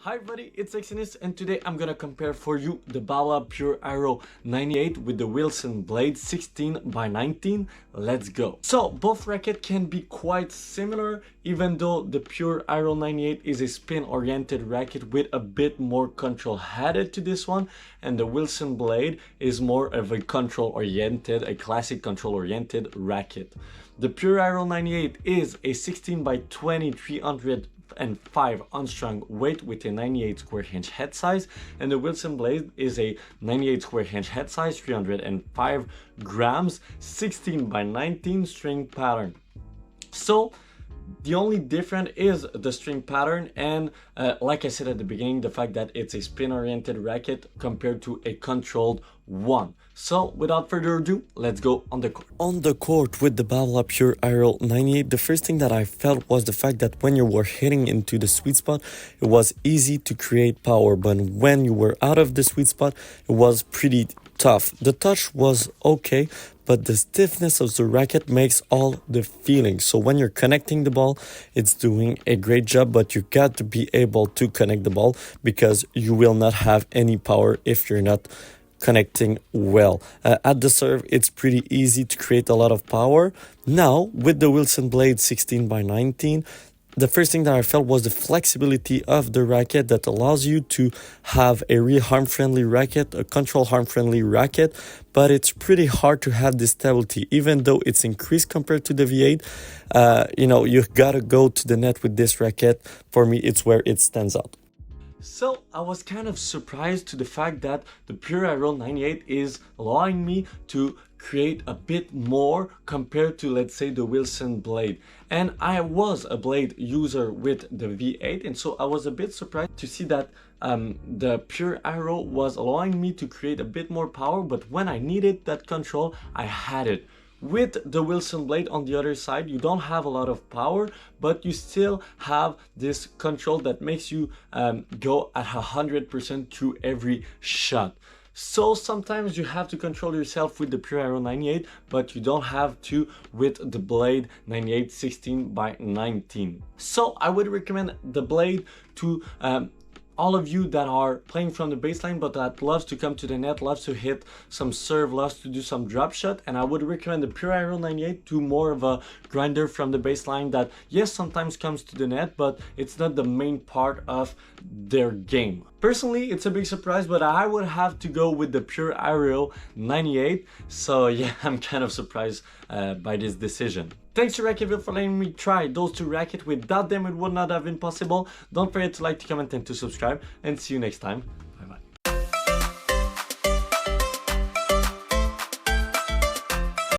Hi everybody, it's Exynis and today I'm gonna compare for you the Bala Pure Aero 98 with the Wilson Blade 16 by 19. Let's go. So both racket can be quite similar, even though the Pure Aero 98 is a spin oriented racket with a bit more control added to this one, and the Wilson Blade is more of a control oriented, a classic control oriented racket. The Pure Aero 98 is a 16 by 20 305 unstrung weight with a 98 square inch head size, and the Wilson Blade is a 98 square inch head size, 305 grams, 16 by 19 string pattern. So the only difference is the string pattern and like I said at the beginning, the fact that it's a spin oriented racket compared to a controlled one. So without further ado, let's go on the court. On the court with the Bala Pure Aero 98, the first thing that I felt was the fact that when you were hitting into the sweet spot, it was easy to create power, but when you were out of the sweet spot, it was pretty tough. The touch was okay, but the stiffness of the racket makes all the feeling. So when you're connecting the ball, it's doing a great job, but you got to be able to connect the ball because you will not have any power if you're not connecting well. At the serve, it's pretty easy to create a lot of power. Now, with the Wilson Blade 16 by 19, the first thing that I felt was the flexibility of the racket that allows you to have a real harm-friendly racket, a control harm-friendly racket, but it's pretty hard to have this stability. Even though it's increased compared to the V8, you gotta go to the net with this racket. For me, it's where it stands out. So I was kind of surprised to the fact that the Pure Aero 98 is allowing me to create a bit more compared to, let's say, the Wilson Blade. And I was a blade user with the V8, and so I was a bit surprised to see that the Pure Aero was allowing me to create a bit more power, but when I needed that control, I had it. With the Wilson Blade on the other side, you don't have a lot of power, but you still have this control that makes you go at 100% through every shot. So sometimes you have to control yourself with the Pure Aero 98, but you don't have to with the Blade 98 16 by 19. So I would recommend the Blade to all of you that are playing from the baseline but that loves to come to the net, loves to hit some serve, loves to do some drop shot, and I would recommend the Pure Aero 98 to more of a grinder from the baseline that, yes, sometimes comes to the net, but it's not the main part of their game. Personally, it's a big surprise, but I would have to go with the Pure Aero 98. So yeah, I'm kind of surprised by this decision. Thanks to Racket for letting me try those two rackets. Without them, it would not have been possible. Don't forget to like, to comment, and to subscribe, and see you next time.